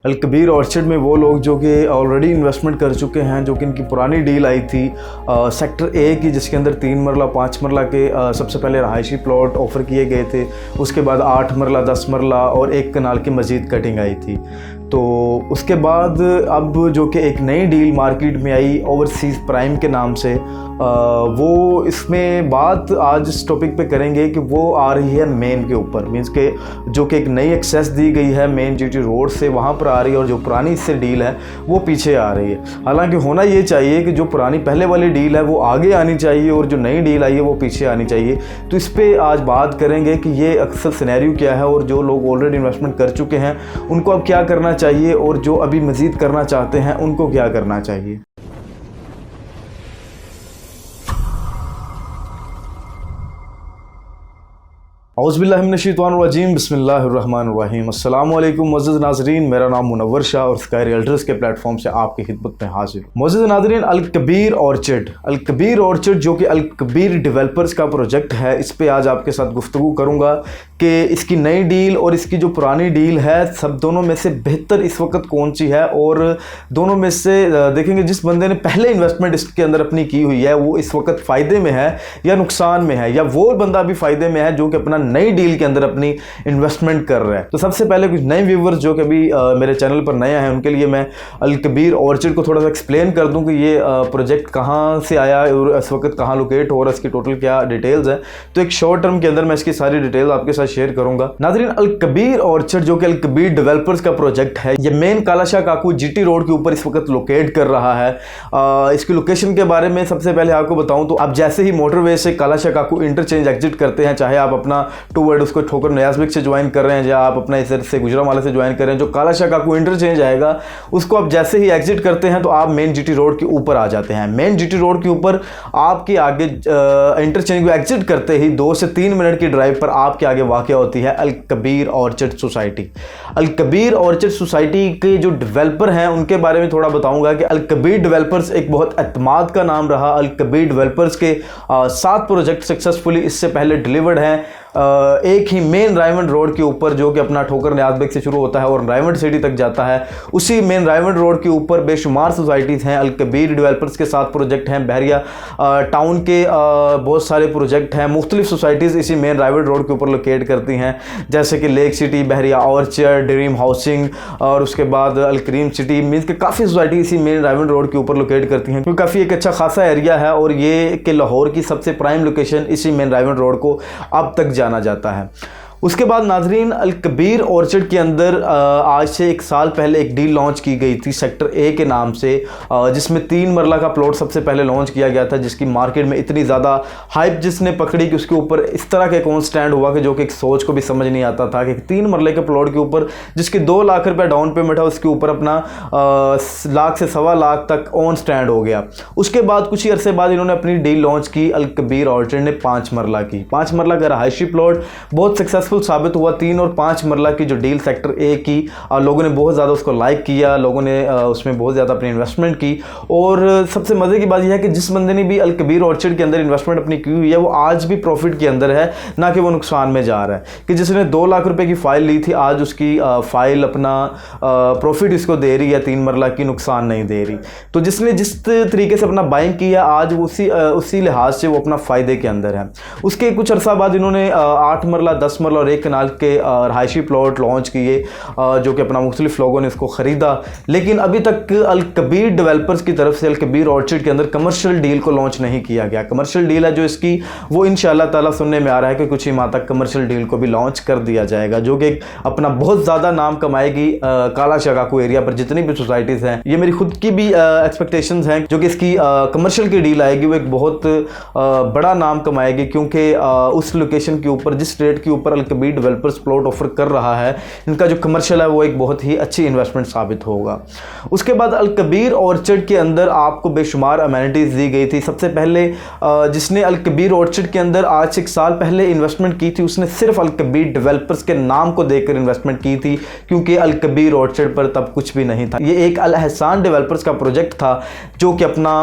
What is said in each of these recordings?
अल Kabir orchard में वो लोग जो कि ऑलरेडी इन्वेस्टमेंट कर चुके हैं, जो कि इनकी पुरानी डील आई थी सेक्टर ए की, जिसके अंदर 3 मरला 5 मरला के सबसे पहले रहायशी प्लॉट ऑफ़र किए गए थे। उसके बाद 8 मरला 10 मरला और 1 कनाल की मज़ीद कटिंग आई थी। तो उसके बाद अब जो कि एक नई डील मार्केट में आई ओवरसीज़ प्राइम के नाम से, वो इसमें बात आज इस टॉपिक पे करेंगे कि वो आ रही है मेन के ऊपर, मींस के जो कि एक नई एक्सेस दी गई है मेन जीटी रोड से, वहाँ पर आ रही है, और जो पुरानी इससे डील है वो पीछे आ रही है। हालांकि होना ये चाहिए कि जो पुरानी पहले वाली डील है वो आगे आनी चाहिए और जो नई डील आई है वो पीछे आनी चाहिए। तो इस पर आज बात करेंगे कि ये अक्सर सिनेरियो क्या है और जो लोग ऑलरेडी इन्वेस्टमेंट कर चुके हैं उनको अब क्या करना चाहिए और जो अभी मज़ीद करना चाहते हैं उनको क्या करना चाहिए। औज़ुबिल्लाहिमिनश्शैतानिर्रजीम, बिस्मिल्लाहिर्रहमानिर्रहीम। अस्सलाम वालेकुम मुअज़्ज़ज़ नाज़रीन, मेरा नाम मुनव्वर शाह और स्काई रियल्टर्स के प्लेटफॉर्म से आपकी खिदमत में हाजिर। मुअज़्ज़ज़ नाज़रीन, अल कबीर ऑर्चर्ड जो कि अल कबीर डेवलपर्स का प्रोजेक्ट है, इस पे आज आपके साथ गुफ्तगू करूँगा कि इसकी नई डील और इसकी जो पुरानी डील है, सब दोनों में से बेहतर इस वक्त कौन सी है, और दोनों में से देखेंगे जिस बंदे ने पहले इन्वेस्टमेंट इसके अंदर अपनी की हुई है वो इस वक्त फ़ायदे में है या नुकसान में है, या वो बंदा भी फ़ायदे में है जो कि अपना नई डील के अंदर अपनी इन्वेस्टमेंट कर रहा है। तो सबसे पहले कुछ नए व्यूवर्स जो कि अभी मेरे चैनल पर नए हैं उनके लिए मैं अल कबीर ऑर्चर्ड को थोड़ा सा एक्सप्लेन कर दूं कि ये प्रोजेक्ट कहाँ से आया और इस वक्त कहाँ लोकेट हो रहा है, इसकी टोटल क्या डिटेल्स है। तो एक शॉर्ट टर्म के अंदर मैं इसकी सारी डिटेल आपके साथ शेयर करूंगा। नाज़रीन, अल कबीर ऑर्चर्ड जो कि अल कबीर डेवलपर्स का प्रोजेक्ट है, ये मेन कालाशाह काकू जीटी रोड के ऊपर इस वक्त लोकेट कर रहा है। इसकी लोकेशन के बारे में सबसे पहले आपको बताऊं तो आप जैसे ही मोटरवे से कालाशाह काकू इंटरचेंज एग्जिट करते हैं, चाहे आप अपना टूवर्ड उसको ठोकर नयाज़बिक से ज्वाइन कर रहे हैं या आप अपना इधर से गुजरांवाला से ज्वाइन कर रहे हैं, जो कालाशाह काकू इंटरचेंज आएगा उसको आप जैसे ही एग्जिट करते हैं तो आप मेन जीटी रोड के ऊपर आ जाते हैं। मेन जीटी रोड के ऊपर आपके आगे इंटरचेंज को एग्जिट करते ही 2 से 3 मिनट की ड्राइव पर आपके आगे वाक़ होती है अल कबीर ऑर्चर्ड सोसाइटी। अल कबीर ऑर्चर्ड सोसाइटी के जो डेवलपर हैं उनके बारे में थोड़ा बताऊंगा कि अल कबीर डेवलपर्स एक बहुत एतमाद का नाम रहा। अल कबीर डेवलपर्स के 7 प्रोजेक्ट सक्सेसफुली इससे पहले डिलीवर्ड हैं। एक ही मेन रायमंड रोड के ऊपर जो कि अपना ठोकर नयाज़बिक से शुरू होता है और रायमंड सिटी तक जाता है, उसी मेन रायमंड रोड के ऊपर बेशुमार सोसाइटीज़ हैं। अल कबीर डेवलपर्स के 7 प्रोजेक्ट हैं। बहरिया टाउन के बहुत सारे प्रोजेक्ट हैं। मुख्तलिफ सोसाइटीज़ इसी मेन रायमंड रोड के ऊपर लोकेट करती हैं, जैसे कि लेक सिटी, बहरिया ऑर्चर्ड, ड्रीम हाउसिंग और उसके बाद अल करीम सिटी, मीन्स के काफ़ी सोसाइटी इसी मेन रायमंड रोड के ऊपर लोकेट करती हैं, क्योंकि काफ़ी एक अच्छा खासा एरिया है और ये कि लाहौर की सबसे प्राइम लोकेशन इसी मेन रायमंड रोड को अब तक जाना जाता है। उसके बाद नाजरीन, अल कबीर ऑर्चर्ड के अंदर आज से 1 साल पहले एक डील लॉन्च की गई थी सेक्टर ए के नाम से, जिसमें 3 मरला का प्लॉट सबसे पहले लॉन्च किया गया था, जिसकी मार्केट में इतनी ज़्यादा हाइप जिसने पकड़ी कि उसके ऊपर इस तरह के कौन स्टैंड हुआ कि जो कि एक सोच को भी समझ नहीं आता था कि 3 मरले के प्लॉट के ऊपर जिसके 2 लाख रुपये डाउन पेमेंट है उसके ऊपर अपना लाख से 1.25 लाख तक ऑन स्टैंड हो गया। उसके बाद कुछ ही अरसे बाद इन्होंने अपनी डील लॉन्च की अल कबीर ऑर्चर्ड ने 5 मरला की। 5 मरला का रहायशी प्लॉट बहुत सक्सेसफुल साबित हुआ। 3 और 5 मरला की जो डील सेक्टर ए की, लोगों ने बहुत ज़्यादा उसको लाइक किया, लोगों ने उसमें बहुत ज़्यादा अपनी इन्वेस्टमेंट की। और सबसे मज़े की बात यह है कि जिस बंदे ने भी अल कबीर ऑर्चर्ड के अंदर इन्वेस्टमेंट अपनी की हुई है वो आज भी प्रॉफिट के अंदर है, ना कि वो नुकसान में जा रहा है। कि जिसने 2 लाख रुपए की फ़ाइल ली थी, आज उसकी फ़ाइल अपना प्रॉफिट इसको दे रही है, 3 मरला की, नुकसान नहीं दे रही। तो जिसने जिस तरीके से अपना बाइंग किया आज वो उसी लिहाज से वो अपना फ़ायदे के अंदर है। उसके कुछ अरसा बाद इन्होंने 8 मरला 10 मरला और 1 कनाल के रहायशी प्लॉट लॉन्च किए, जो कि अपना मुख्तलिफ लोगों ने इसको ख़रीदा। लेकिन अभी तक अल कबीर डेवलपर्स की तरफ से अल कबीर ऑर्चर्ड के अंदर कमर्शियल डील को लॉन्च नहीं किया गया। कमर्शियल डील है जो इसकी, वो इंशाअल्लाह ताला सुनने में आ रहा है कि कुछ ही माह तक कमर्शियल डील को भी लॉन्च कर दिया जाएगा, जो कि अपना बहुत ज़्यादा नाम कमाएगी कालाशाह काकू एरिया पर जितनी भी सोसाइटीज़ हैं। ये मेरी खुद की भी एक्सपेक्टेशंस हैं जो कि इसकी कमर्शियल की डील आएगी वो एक बहुत बड़ा नाम कमाएगी, क्योंकि उस लोकेशन के ऊपर, जिस रेट के ऊपर अल कबीर डेवलपर्स प्लॉट ऑफर कर रहा है, इनका जो कमर्शियल है वो एक बहुत ही अच्छी इन्वेस्टमेंट साबित होगा। उसके बाद अल कबीर ऑर्चर्ड के अंदर आपको बेशुमार अमेनिटीज़ दी गई थी। सबसे पहले जिसने अल कबीर ऑर्चर्ड के अंदर आज से 1 साल पहले इन्वेस्टमेंट की थी उसने सिर्फ अल कबीर डेवलपर्स के नाम को देखकर इन्वेस्टमेंट की थी, क्योंकि अल कबीर ऑर्चर्ड पर तब कुछ भी नहीं था। ये एक अल एहसान डेवलपर्स का प्रोजेक्ट था जो कि अपना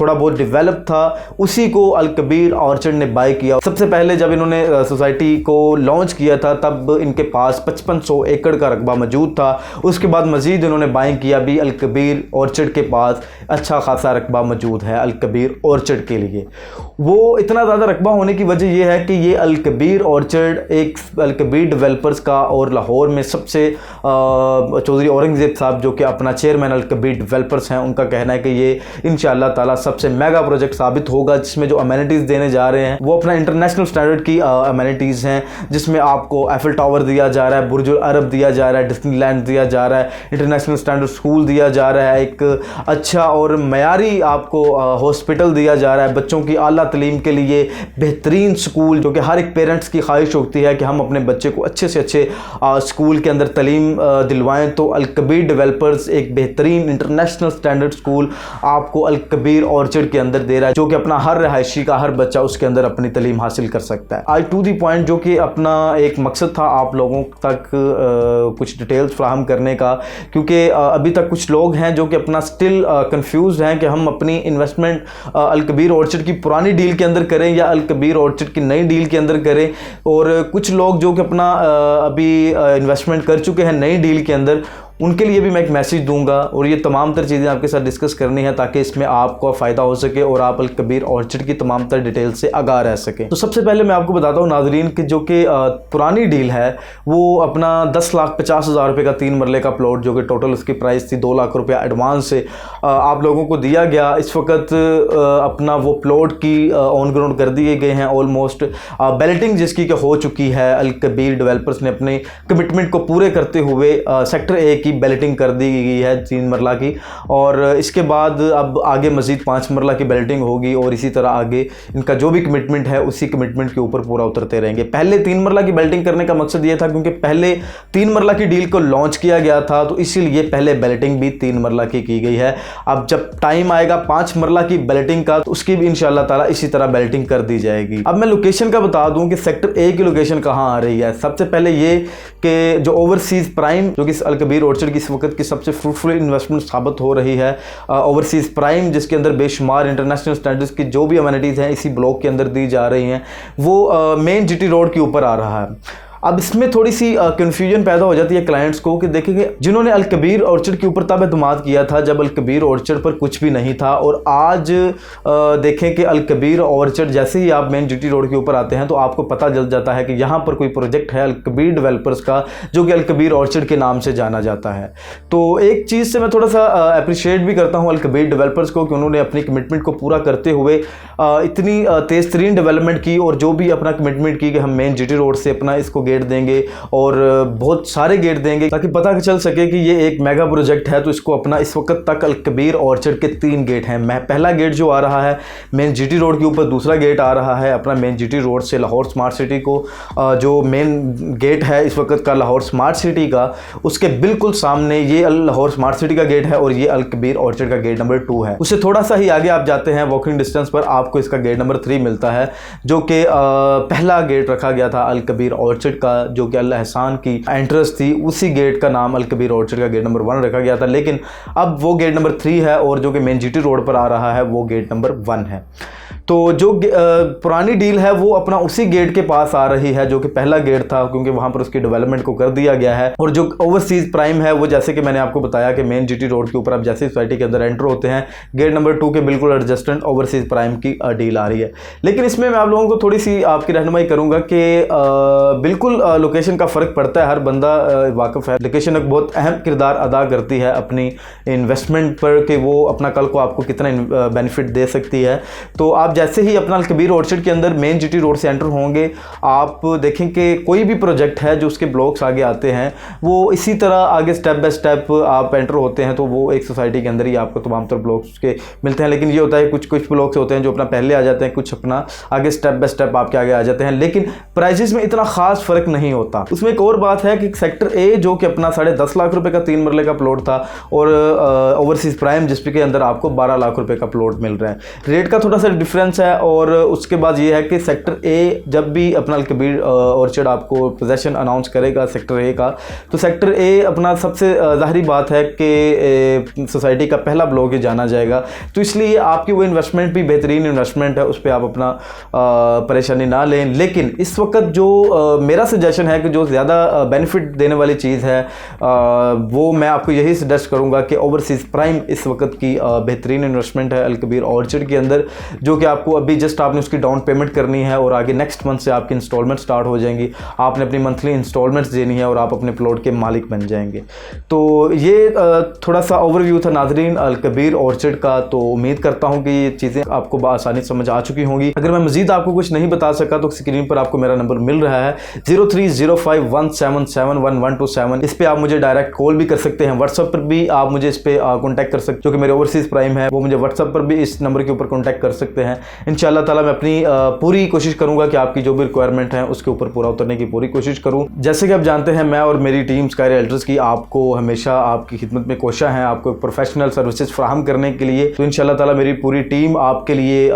थोड़ा बहुत डेवलप था, उसी को अल कबीर ऑर्चर्ड ने बाय किया। सबसे पहले जब इन्होंने सोसाइटी को लॉन्च किया था तब इनके पास 5500 एकड़ का रकबा मौजूद था। उसके बाद मज़ीद इन्होंने बाइंग किया। अभी अल कबीर ऑर्चर्ड के पास अच्छा खासा रकबा मौजूद है अल कबीर ऑर्चर्ड के लिए। वो इतना ज़्यादा रकबा होने की वजह यह है कि ये अल कबीर ऑर्चर्ड एक अल कबीर डेवलपर्स का और लाहौर में सबसे चौधरी औरंगज़ेब साहब जो कि अपना चेयरमैन अल कबीर डेवलपर्स हैं, उनका कहना है कि ये इंशाअल्लाह ताला सबसे मेगा प्रोजेक्ट साबित होगा, जिसमें जो अमेनिटीज़ देने जा रहे हैं वो अपना इंटरनेशनल स्टैंडर्ड की अमेनिटीज़ हैं, जिसमें आपको एफिल टावर दिया जा रहा है, बुर्ज अल अरब दिया जा रहा है, डिस्नीलैंड दिया जा रहा है, इंटरनेशनल स्टैंडर्ड स्कूल दिया जा रहा है, एक अच्छा और मयारी आपको हॉस्पिटल दिया जा रहा है, बच्चों की आला तलीम के लिए बेहतरीन स्कूल, जो कि हर एक पेरेंट्स की ख्वाहिश होती है कि हम अपने बच्चे को अच्छे से अच्छे स्कूल के अंदर तलीम दिलवाएं। तो अल कबीर डेवलपर्स एक बेहतरीन इंटरनेशनल स्टैंडर्ड स्कूल आपको अल कबीर ऑर्चर्ड के अंदर दे रहा है, जो कि अपना हर रहायशी का हर बच्चा उसके अंदर अपनी तलीम हासिल कर सकता है। आज टू दी पॉइंट, जो कि अपना एक मकसद था आप लोगों तक कुछ डिटेल्स फ्राहम करने का, क्योंकि अभी तक कुछ लोग हैं जो कि अपना स्टिल कंफ्यूज हैं कि हम अपनी इन्वेस्टमेंट अल कबीर ऑर्चर्ड की पुरानी डील के अंदर करें या अल कबीर ऑर्चर्ड की नई डील के अंदर करें। और कुछ लोग जो कि अपना अभी इन्वेस्टमेंट कर चुके हैं नई डील के अंदर, उनके लिए भी मैं एक मैसेज दूंगा और ये तमाम तर चीज़ें आपके साथ डिस्कस करनी है ताकि इसमें आपको फ़ायदा हो सके और आप अल कबीर ऑर्चर्ड की तमाम तर डिटेल से आगाह रह सकें। तो सबसे पहले मैं आपको बताता हूँ नाजरीन कि जो कि पुरानी डील है वो अपना 10,50,000 रुपये का 3 मरले का प्लॉट, जो कि टोटल उसकी प्राइस थी 2 लाख रुपया एडवांस से आप लोगों को दिया गया। इस वक्त अपना वो प्लॉट की ऑन ग्राउंड कर दिए गए हैं, ऑलमोस्ट बैलेटिंग जिसकी कि हो चुकी है। अल कबीर डेवलपर्स ने अपने कमिटमेंट को पूरे करते हुए सेक्टर ए की बैलेटिंग कर दी गई है 3 मरला की, और इसके बाद अब आगे मज़ीद 5 मरला की बैलेटिंग होगी और इसी तरह आगे इनका जो भी कमिटमेंट है उसी कमिटमेंट के ऊपर पूरा उतरते रहेंगे। पहले 3 मरला की बैलेटिंग करने का मकसद ये था क्योंकि पहले 3 मरला की डील को लॉन्च किया गया था, तो इसीलिए पहले बैलेटिंग भी 3 मरला की गई है। अब जब टाइम आएगा 5 मरला की बैलेटिंग का, तो उसकी भी इंशाअल्लाह ताला इसी तरह बैलेटिंग कर दी जाएगी। अब मैं लोकेशन का बता दूं कि सेक्टर ए की लोकेशन कहाँ आ रही है। सबसे पहले ये कि जो ओवरसीज़ प्राइम, जो कि अल कबीर ऑर्चर्ड की इस वक्त की सबसे फ्रूटफुल इन्वेस्टमेंट साबित हो रही है, ओवरसीज़ प्राइम जिसके अंदर बेशुमार इंटरनेशनल स्टैंडर्ड्स की जो भी अमेनिटीज़ हैं इसी ब्लॉक के अंदर दी जा रही हैं, वो मेन जीटी रोड के ऊपर आ रहा है। अब इसमें थोड़ी सी कन्फ्यूजन पैदा हो जाती है क्लाइंट्स को कि देखेंगे जिन्होंने अल कबीर ऑर्चर्ड के ऊपर तब एतमाद किया था जब अल कबीर ऑर्चर्ड पर कुछ भी नहीं था, और आज देखें कि अल कबीर ऑर्चर्ड जैसे ही आप मेन जीटी रोड के ऊपर आते हैं तो आपको पता चल जाता है कि यहाँ पर कोई प्रोजेक्ट है अल कबीर डेवलपर्स का, जो कि अल कबीर ऑर्चर्ड के नाम से जाना जाता है। तो एक चीज़ से मैं थोड़ा सा अप्रिशिएट भी करता हूँ अल कबीर डेवलपर्स को कि उन्होंने अपनी कमिटमेंट को पूरा करते हुए इतनी तेज़ तरीन डेवलपमेंट की, और जो भी अपना कमिटमेंट की कि हम मेन जीटी रोड से अपना इसको गेट देंगे और बहुत सारे गेट देंगे ताकि पता चल सके कि ये एक मेगा प्रोजेक्ट है। तो इसको अपना इस वक्त तक अल कबीर ऑर्चर्ड के 3 गेट हैं। पहला गेट जो आ रहा है मेन जीटी रोड के ऊपर, दूसरा गेट आ रहा है अपना मेन जीटी रोड से लाहौर स्मार्ट सिटी को, जो मेन गेट है इस वक्त का लाहौर स्मार्ट सिटी का, उसके बिल्कुल सामने ये लाहौर स्मार्ट सिटी का गेट है और ये अल कबीर ऑर्चर्ड का गेट नंबर 2 है। उससे थोड़ा सा ही आगे आप जाते हैं वॉकिंग डिस्टेंस पर आपको इसका गेट नंबर 3 मिलता है, जो कि पहला गेट रखा गया था अल कबीर ऑर्चर्ड का, जो कि अल एहसान की एंट्रेंस थी। उसी गेट का नाम अल कबीर ऑर्चर्ड का गेट नंबर 1 रखा गया था, लेकिन अब वो गेट नंबर 3 है और जो कि मेन जीटी रोड पर आ रहा है वो गेट नंबर 1 है। तो जो पुरानी डील है वो अपना उसी गेट के पास आ रही है जो कि पहला गेट था, क्योंकि वहाँ पर उसकी डेवलपमेंट को कर दिया गया है। और जो ओवरसीज़ प्राइम है वो जैसे कि मैंने आपको बताया कि मेन जीटी रोड के ऊपर आप जैसे सोसाइटी के अंदर एंटर होते हैं गेट नंबर 2 के बिल्कुल एडजस्टेंट ओवरसीज़ प्राइम की डील आ रही है। लेकिन इसमें मैं आप लोगों को थोड़ी सी आपकी रहनुमाई करूँगा कि बिल्कुल लोकेशन का फ़र्क पड़ता है, हर बंदा वाकिफ़ है। लोकेशन एक बहुत अहम किरदार अदा करती है अपनी इन्वेस्टमेंट पर कि वो अपना कल को आपको कितना बेनिफिट दे सकती है। तो आप जैसे ही अपना अल कबीर ऑर्चर्ड के अंदर मेन जीटी रोड से एंटर होंगे, आप देखें कि कोई भी प्रोजेक्ट है जो उसके ब्लॉक्स आगे आते हैं वो इसी तरह आगे स्टेप बाय स्टेप आप एंटर होते हैं, तो वो एक सोसाइटी के अंदर ही आपको तमाम तर ब्लॉक्स के मिलते हैं। लेकिन ये होता है कुछ ब्लॉक्स होते हैं जो अपना पहले आ जाते हैं, कुछ अपना आगे स्टेप बाय स्टेप आपके आगे आ जाते हैं, लेकिन प्राइजेस में इतना खास फर्क नहीं होता। उसमें एक और बात है कि सेक्टर ए जो कि अपना 10.5 लाख रुपए का 3 मरले का प्लॉट था, और ओवरसीज़ प्राइम जिसके अंदर आपको 12 लाख रुपए का प्लॉट मिल रहा है। रेट का थोड़ा सा डिफरेंस क्लियरेंस है। और उसके बाद ये है कि सेक्टर ए जब भी अपना अलकबीर ऑर्चर्ड आपको पोजेसन अनाउंस करेगा सेक्टर ए का, तो सेक्टर ए अपना सबसे ज़ाहरी बात है कि सोसाइटी का पहला ब्लॉक ही जाना जाएगा। तो इसलिए आपकी वो इन्वेस्टमेंट भी बेहतरीन इन्वेस्टमेंट है, उस पर आप अपना परेशानी ना लें। लेकिन इस वक्त जो मेरा सजेशन है कि जो ज़्यादा बेनिफिट देने वाली चीज़ है वो मैं आपको यही सजेस्ट करूँगा कि ओवरसीज़ प्राइम इस वक्त की बेहतरीन इन्वेस्टमेंट है अलकबीर ऑर्चर्ड के अंदर, जो कि आपको अभी जस्ट आपने उसकी डाउन पेमेंट करनी है और आगे नेक्स्ट मंथ से आपकी इंस्टॉलमेंट स्टार्ट हो जाएंगी। आपने अपनी मंथली इंस्टॉलमेंट्स देनी है और आप अपने प्लॉट के मालिक बन जाएंगे। तो ये थोड़ा सा ओवरव्यू था नाज़रीन अलकबीर ऑर्चर्ड का। तो उम्मीद करता हूँ कि ये चीज़ें आपको आसानी समझ आ चुकी होंगी। अगर मैं मज़ीद आपको कुछ नहीं बता सका तो स्क्रीन पर आपको मेरा नंबर मिल रहा है 0305177127। इस पर आप मुझे डायरेक्ट कॉल भी कर सकते हैं, व्हाट्सएप पर भी आप मुझे इस पर कॉन्टैक्ट कर सकते, जो कि मेरे ओवरसीज़ प्राइम है वो मुझे व्हाट्सएप पर भी इस नंबर के ऊपर कॉन्टैक्ट कर सकते हैं। इंशाअल्लाह ताला मैं अपनी पूरी कोशिश करूँगा कि आपकी जो भी रिक्वायरमेंट है उसके ऊपर पूरा उतरने की पूरी कोशिश करूँ। जैसे कि आप जानते हैं मैं और मेरी टीम स्काई रियल्टर्स की आपको हमेशा आपकी खिदमत में कोशिश है आपको प्रोफेशनल सर्विसेज फराहम करने के लिए। तो इंशाअल्लाह ताला मेरी पूरी टीम आपके लिए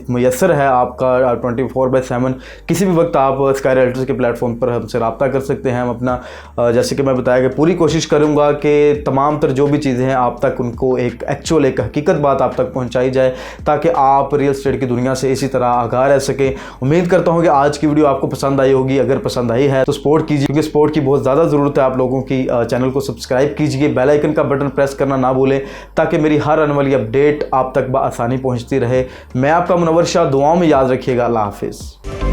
मुयस्सर है। आपका 24/7 किसी भी वक्त आप स्काई रियल्टर्स के प्लेटफॉर्म पर हमसे रब्ता कर सकते हैं। हम अपना जैसे कि मैं बताया कि पूरी कोशिश करूँगा कि तमाम तर जो भी चीज़ें हैं आप तक उनको एक एक्चुअल एक हकीकत बात आप तक पहुँचाई जाए, ताकि आप रियल एस्टेट की दुनिया से इसी तरह आगाह रह सकें। उम्मीद करता हूँ कि आज की वीडियो आपको पसंद आई होगी। अगर पसंद आई है तो सपोर्ट कीजिए, क्योंकि सपोर्ट की बहुत ज़्यादा ज़रूरत है आप लोगों की। चैनल को सब्सक्राइब कीजिए, बेल आइकन का बटन प्रेस करना ना भूलें, ताकि मेरी हर आने वाली अपडेट आप तक बआसानी पहुँचती रहे। मैं आपका मुनव्वर शाह, दुआओं में याद रखिएगा। अल्लाह हाफिज़।